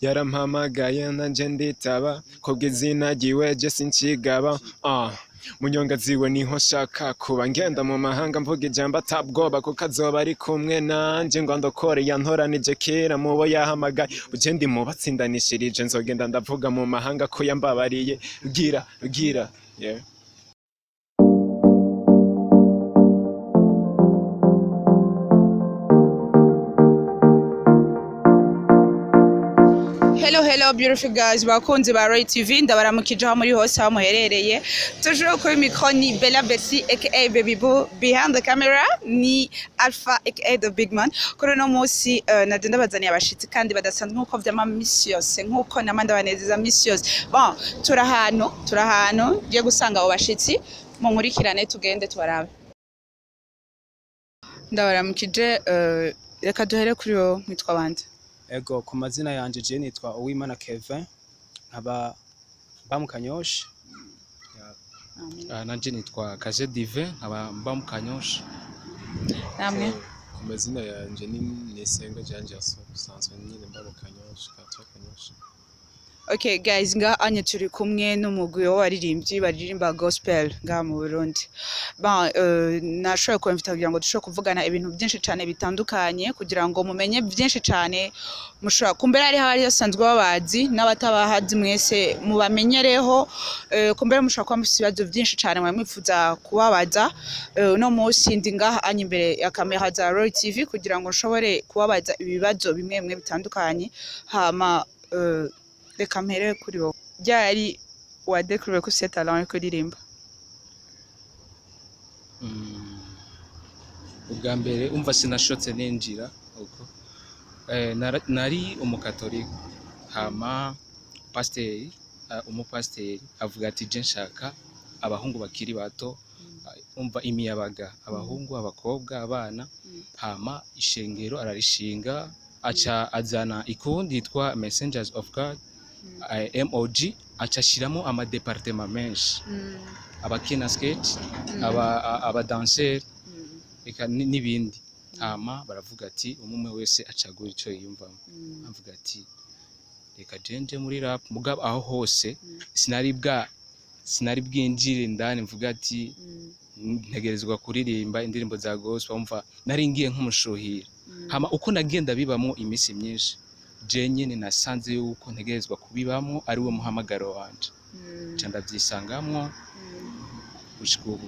yarampamagaye nanje nditaba kubw'izina ryiwe je sincigaba munyonga ziwe niho nshaka kuba ngenda mu mahanga mvuga ijambo atabwoba kuko azoba ari kumwe nanje ngo ndokore yantoranije kera mubo yahamagaye uje ndi mu batsindanishirije nzogenda ndavuga mu mahanga ko yambabariye rugira yeah. Hello beautiful guys, bakunzi ba Roy TV ndabaramukije aho muri hose aho muherereye. Toujours kuri micro ni Bella Beshi aka Baby Boo, behind the camera ni Alpha aka the Big Man. Kuri no munsi nagenda bazaniye abashitsi kandi badasanzwe nkuko vyama misi yose nkuko namanda banezeza misi yose. Bon, turahano giye gusanga abo bashitsi mu nkurikirane tugende tubarabe. Ndabaramukije reka duhere kuri wo mwitwa bande. Ego ku mazina yanje je nitwa Uwimana Kevin nkaba mba mu Kanyosha. Nanje nitwa Kaje Divin nkaba mba mu Kanyosha. Namwe ku mazina yanje ni Nisenga Janje asanzwe nyine mba mu Kanyosha Kanyosha. Okay guys, nga anye turi kumwe n'umugwi waririmbyi baririmba gospel nga mu Burundi. Nashoboye kwemvita kugira ngo dushobore kuvugana ibintu byinshi cyane bitandukanye kugira ngo mumenye byinshi cyane mushobora kumbera ari hari yasanzwe babazi n'abatabahazi mwese mubamenyereho kumbera mushobora kuba mufite ibibazo byinshi cyane mwamwifuza kubabaza no munsi ndi ngaha anye imbere ya kamera za Roy TV kugira ngo nshobore kubabaza ibibazo bimwe bimwe bitandukanye hama reka mpere kuri wowe byari wadekuriwe ko ufite talent yo kuririmba. Ubwa mbere umva sinashotse ninjira uko nari umukatolika hama pasiteri umupasiteri avuga ati je nshaka abahungu bakiri bato umva imiyabaga abahungu abakobwa abana hama ishengero ararishinga aca azana ikundi yitwa Messengers of God M.O.G aca ashiramo ama departement menshi abakina skate aba dancer eka n'ibindi hama baravuga ati umwe wese acagura ico yiyumvamo avuga ati reka jenje muri rap mugabo aho hose sinari bwinjire ndani mvuga ati ntegerezwa kuririmba indirimbo za gospel umva nari ngiye nk'umushuhira hama uko nagenda bibamo imisi myinshi je nyene nasanze yuko ntegerezwa kubibamo ari we muhamagaro wanje ca ndavyisangamwo gushika ubu.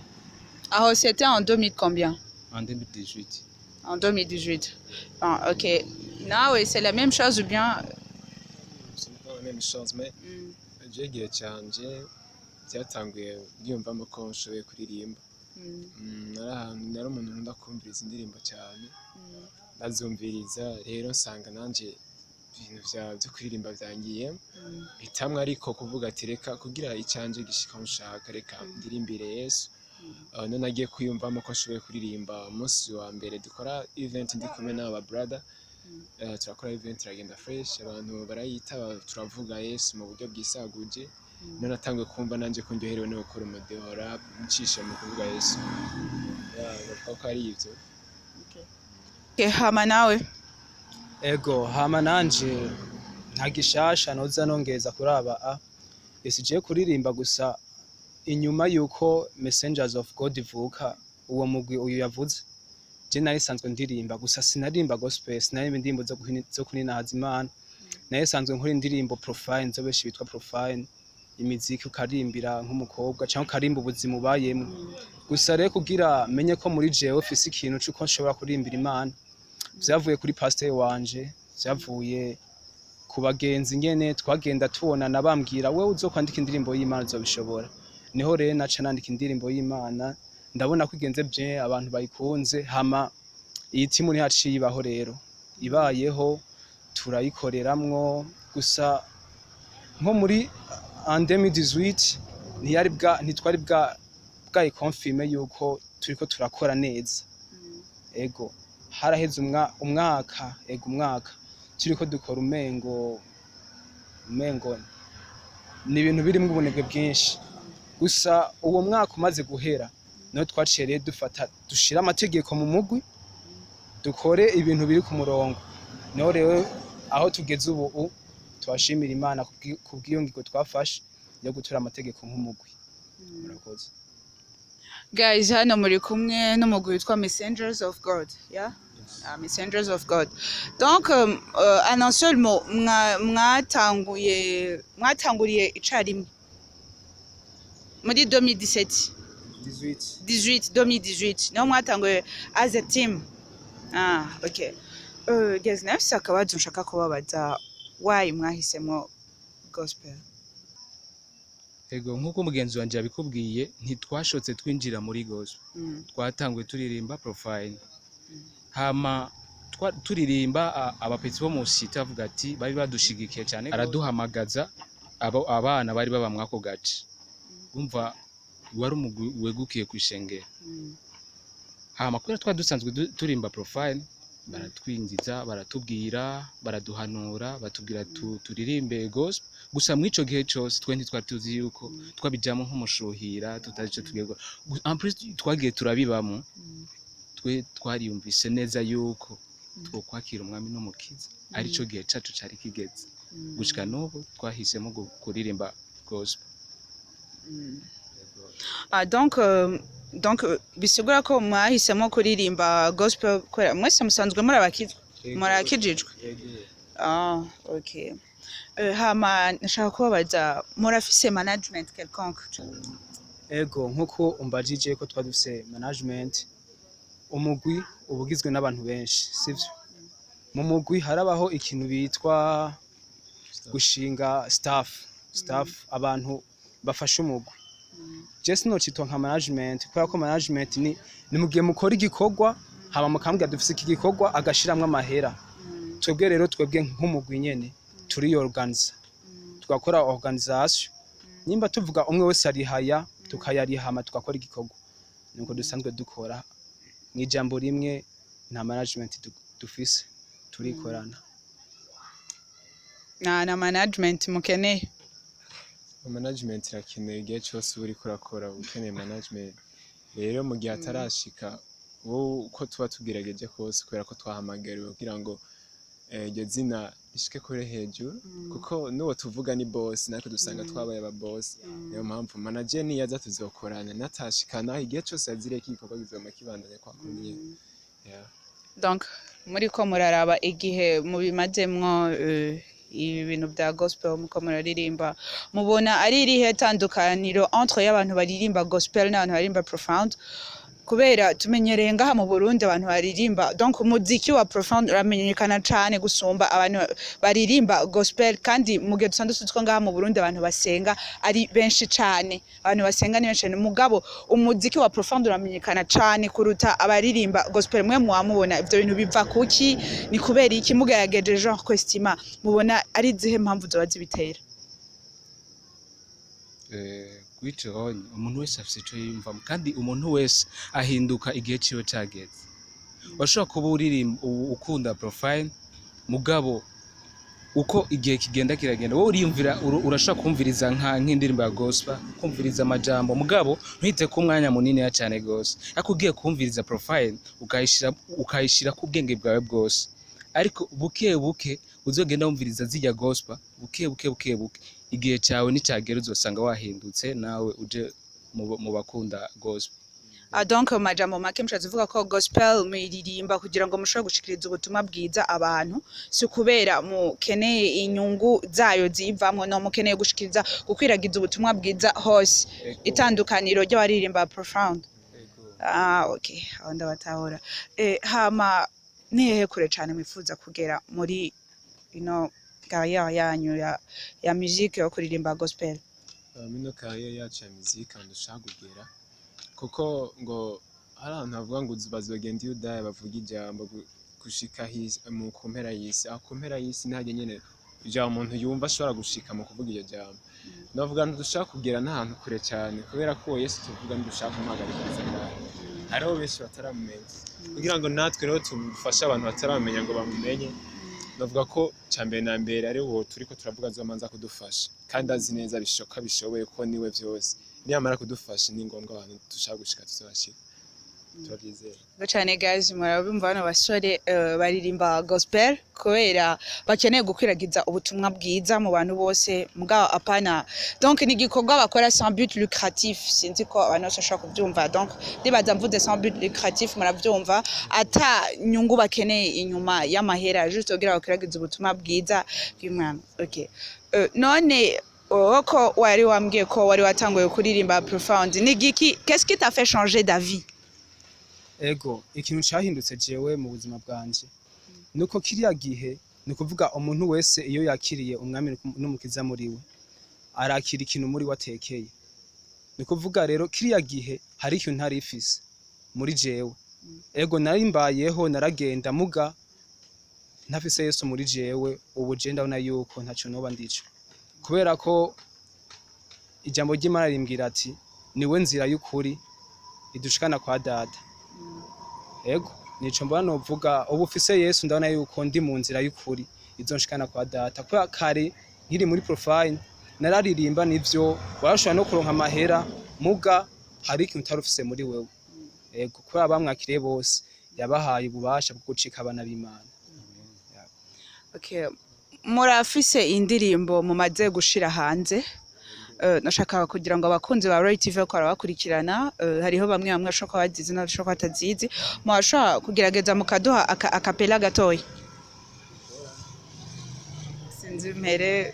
Aho c'était en 2000 combien? En 2018. En 2018. Ok. Now c'est la même chose ou bien? C'est pas la même chose mais je gihe cyanje byatanguye ndiyumvamo ko nshoboye kuririmba. Nari umuntu nkunda kumviriza indirimbo cyane ndazumviriza rero nsanga nanje ibintu byo kuririmba byangiye bitamwe ariko kuvuga ati reka kugira icyanje gishika mushaka reka ndirimbire Yesu. None nagiye kwiyumvamo ko nshoboye kuririmba umunsi wa mbere dukora event ndi kumwe n'aba brother turakora event iragenda fresh abantu barayitaba turavuga Yesu mu buryo bwisaguje none natangiye kumva nanje ko ndyoherewe no gukora umudeo rap ncishe mu kuvuga Yesu ko ari ivyo. Okay, hama nawe Ego hama nanje ntagishasha noza nongeza kuraba je kuririmba gusa inyuma yuko Messengers of God ivuka uwo mugwi uyu yavuze je nari sanzwe ndirimba gusa sinarimba gospel sinari indirimbo zo kuninahaza Imana nari sanzwe nkora indirimbo profile zo beshi bitwa profile imiziki ukarimbira nk'umukobwa cyangwa karimba ubuzima ubayemo gusa rero kugira menye ko muri jewe ufise ikintu cyuko nshobora kurimbira Imana vyavuye kuri pasteur wanje vyavuye ku bagenzi ngene twagenda tubonana bambwira wewe uzokwandika indirimbo y'Imana uzobishobora niho rero naca nandika indirimbo y'Imana ndabona ko igenze bye abantu bayikunze hama iyi timu ni haciye ibaho rero ibayeho turayikoreramwo gusa nko muri 2018 ntitwari bwa confirme yuko turiko turakora neza. Ego haraheze umwaka turiko dukora umengo ni ibintu biri mu bunebwe bwinshi gusa uwo mwaka umaze guhera no twaciye dushira amategeko mu mugwi dukore ibintu biri ku murongo no rero aho tugeze ubu twashimira Imana kubw'iyo ngingo twafashe yo gutura amategeko nk'umugwi. Murakoze. Guys, hano muri kumwe n'umugwi witwa Messengers of God, yeah? Messengers of God. Donc, en un seul mot, mwatanguriye icarimwe muri 2017 niho mwatanguye as a team. Okay. Guys, nafise akabazo nshaka kubabaza, why mwahisemo gospel? Ego nkuko mugenzi wanje yabikubwiye ntitwashotse twinjira muri gospel. Twatanguye turirimba profile. Hama turirimba abapetsi bo mu site avuga ati bari badushigikiye cyane, araduhamagaza abana bari baba mwako gace. Umva wari umugwi wegukiye kwishengera. Hama kubera twadusanzwe turimba profile, baratwinjiza, baratubwira, baraduhanura, batubwira turirimbe gospel. Gusa mwico gihe cyose twe ntitwari tuzi yuko twabijyamo nk'umushuhira, tutazico tugego. En plus twagiye turabibamo. Twe twariyumvise neza yuko twokwakira umwami n'umukiza arico gihe cacu cari kigeze. Gushika n'ubu twahisemo kuririmba gospel. Donc bisigura ko mwahisemo kuririmba gospel kwera mwese musanzwe muri abakizwa, murakijijwe. Okay. Hama nashaka kubabaza, murafise management quelconque? Ego nkuko umbajije ko twadufise management, umugwi ubugizwe n'abantu benshi, sivyo? Mu mugwi harabaho ikintu bitwa gushinga staff, abantu bafasha umugwi. Just no citwa nka management, kubera ko management ni mugiye mukora igikorwa, haba mukambwira dufise iki gikorwa agashiramwe amahera. Twebwe rero nk'umugwi nyene turi organize, tugakora organisation. Nimba tuvuga umwe wese arihaya tukayarihama tugakora igikorwa, nuko dusanzwe dukora n'ijambo rimwe, nta management dufise, turikorana. Na management mukeneye? Management irakeneye igihe cyose uri kurakora, ukeneye management. Rero mu gihe atarashika wowe uko tuba tugerageje kose, kubera ko twahamagariwe kugira ngo iryo zina rishike kure hejuru, kuko n'uwo tuvuga ni boss, natwe dusanga twabaye aba boss. Niyo mpamvu manager ni yaza tuzokorana, natashikana igihe cyose azire igikorwa gizoma kibandanya kwa kumye. Donc muri ko muraraba igihe mubimazemwo ibintu bya gospel muko muraririmba, mubona ari irihe tandukaniro entre y'abantu baririmba gospel n'abantu baririmba profound? Kubera tumenyereye ngaha mu Burundi abantu baririmba, donc umuziki wa profound uramenyekana cyane gusumba abantu baririmba gospel, kandi mu gihe dusanzwe tutwa ngaha mu Burundi abantu basenga ari benshi cyane, abantu basenga ni benshi. Mugabo umuziki wa profound uramenyekana cyane kuruta abaririmba gospel. Mwe mwamubona ivyo bintu biva kuki? Ni kubera iki? Mugerageje genre kwestima, mubona ari zihe mpamvu zo bazibitera? Kwicoronye umuntu wese afise ico yiyumvamo, kandi umuntu wese ahinduka igihe ciwe cageze. Washobora kuba uririmba ukunda profile, mugabo uko igihe kigenda kiragenda wowe uriyumvira, urashobora kumviriza nk'indirimbo ya gospel, kumviriza amajambo, mugabo ntuhite ku mwanya munini ya cyane gose. Ariko ugiye kumviriza profile ukayishira ku bwenge bwawe bwose, ariko buke uzogenda wumviriza zijya gospel buke igihe cyawe nicagera uzosanga wahindutse nawe uje mu bakunda gospel. Donc majambo make mshaje vuga ko gospel muririmba kugira ngo mushobore gushikiriza ubutumwa bwiza abantu, si kubera mukeneye inyungu zayo zivamwe, no mukeneye gushikiriza gukwiragiza ubutumwa bwiza hose. Itandukaniro ry'abaririmba profound. Okay, onda batahora. Hama nihehe kure cyane mwifuza kugera muri carrière yanyu ya musique yo kuririmba gospel? Mino carrière yacu ya musique ndushaka kugera, kuko ngo hari abantu bavuga ngo bazogenda Yuda bavuga ijambo gushika mu kumpera y'isi. Kumpera y'isi ntaje nyene ijambo umuntu yumva ashobora gushika mu kuvuga iyo jambo. Navuga ndushaka kugera n'ahantu kure cyane, kubera ko Yesu tuvuga ndushaka kumuhagarikiriza ngaho. Hariho benshi bataramumenya, kugira ngo natwe rero tumufashe abantu bataramenya ngo bamumenye. Navuga ko cyambere na mbere ari wo turiko turavuga zomanza kudufasha, kandi azi neza bishoboye ko niwe byose. Niyamara kudufasha ni ngombwa abantu dushaka gushika tuzashika. turabyizeye. Cyane guys, murabumva bano basore baririmba gospel kubera bakeneye gukwiragiza ubutumwa bwiza mu bantu bose mugabo apana. Donc ni gikorwa bakora sans but lucratif, sinzi ko abantu bose bashaka kubyumva. Donc ndibaza mvuze sans but lucratif murabyumva, ata nyungu bakeneye inyuma y'amahera, juste kugira bakwiragiza ubutumwa bwiza bw'Imana. Okay. None oko wari wambwiye ko wari watanguye kuririmba profound, ni giki, qu'est-ce qui t'a fait changer d'avis? Ego, ikintu cyahindutse jewe mu buzima bwanje nuko kiriya gihe ni kuvuga umuntu wese iyo yakiriye umwami n'umukiza muri we arakira ikintu muri watekeye. Ni kuvuga rero kiriya gihe hari ikintu ntari ifise muri jewe. Ego nari mbayeho naragenda muga ntafise Yesu muri jewe, ubu je ndabona yuko ntaco noba ndico, kubera ko ijambo ry'Imana rimbwira ati niwe nzira y'ukuri idushikana kwa data. Ego nico mbona novuga ubu ufise Yesu ndabona yuko ndi mu nzira y'ukuri izonshikana kwa data. Kwa kare nkiri muri profile nararirimba nivyo warashobora no kuronka amahera muga hari ikintu utarufise muri wewe. Ego kubera abamwakiriye bose yabahaye ububasha bwo gucika abana b'Imana. Okay. Murafise indirimbo mumaze gushira hanze. Nashaka kugira ngo abakunzi ba Royal TV ko arabakurikirana, hariho bamwe bamwe bashaka bazizi n'abashaka batazizi, mwashaka kugerageza mukaduha akapela gatoyi. Sinzi mpere.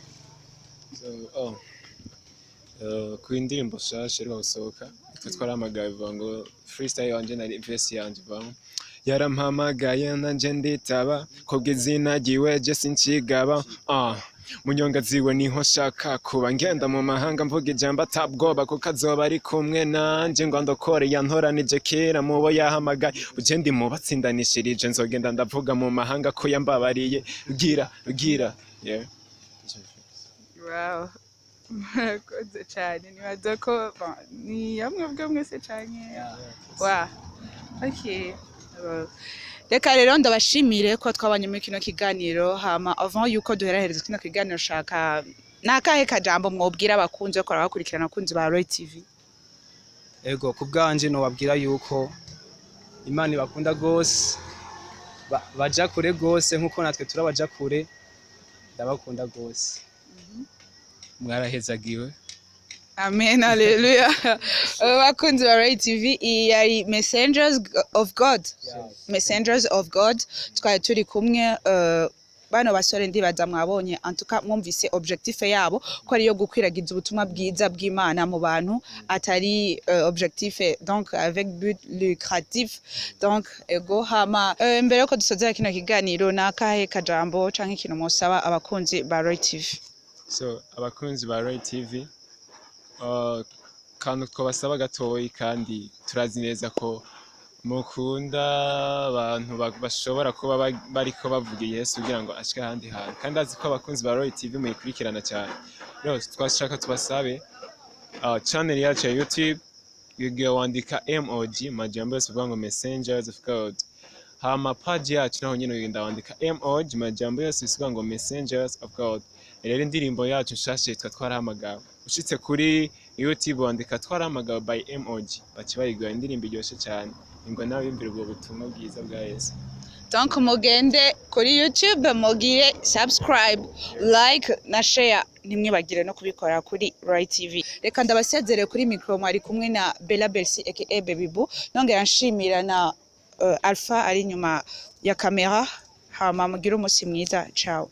Ku indirimbo shasha rero gusohoka twaramagaye bivuga ngo freestyle yanje na verse yanje bamwe yarampamagaye nanje nditaba kobwe izina giwe je sincigaba munyonga ziwe niho shaka kuba ngenda mu mahanga mvuga ijambo atabwoba kuko azoba ari kumwe nanje ngo ndokore yantoranije kera mubo yahamagaye uje ndi mu batsindanishirije nzogenda ndavuga mu mahanga ko yambabariye rugira yeah. Wow. Murakoze cyane, nibaza ko ni yamwe bwo mwese cyane. Wow. Okay. Reka rero ndabashimire ko twabanye muri kino kiganiro, hama avant yuko duherahereza kino kiganiro shaka nakahe kajambo mwobwira abakunzi ko arabakurikirana abakunzi ba Royal TV. Ego kubganje no wabwira yuko Imana ibakunda gose, baja kure gose nkuko natwe turabaja kure, ndabakunda gose. Mwarahezagiwe. Amen, hallelujah. Bakunzi ba Royal TV yari Messengers of God. Messengers of God. Twari turi kumwe bano basore ndibaza mwabonye antuka mwumvise objectif yabo ko ari yo gukwiragiza ubutumwa bwiza bw'Imana mu bantu, atari objectif donc avec but lucratif. Donc ego hama mbere ko dusozera kino kiganiro nakahe kajambo canke ikintu musaba abakunzi ba Royal TV. So abakunzi ba Royal TV kantu twabasaba gatoyi, kandi turazi neza ko mukunda abantu bashobora kuba bariko bavuga Yesu kugira ngo ashike ahandi hantu, kandi azi ko abakunzi ba Royal TV muyikurikirana cyane. Rero twashaka tubasabe channel yacu ya YouTube yugiye wandika M.O.G majambo yose uvuga ngo Messengers of God, hama page yacu naho nyine ugenda wandika M.O.G majambo yose uvuga ngo Messengers of God. Rero indirimbo yacu nshasha yitwa Twaramagawe, ushitse kuri YouTube wandika Twaramagawe by M.O.G bakibayigwa indirimbo iryoshe cyane, ngo nawe yumvira ubwo butumwa bwiza bwa Yesu. Donc mugende kuri YouTube mugire subscribe, like na share, nimwibagire no kubikora kuri Royal TV. Reka ndabasezere kuri micro mwari kumwe na beshi aka Baby Boo, nongera nshimira na Alpha ari nyuma ya kamera, hama mugire umunsi mwiza, ciao.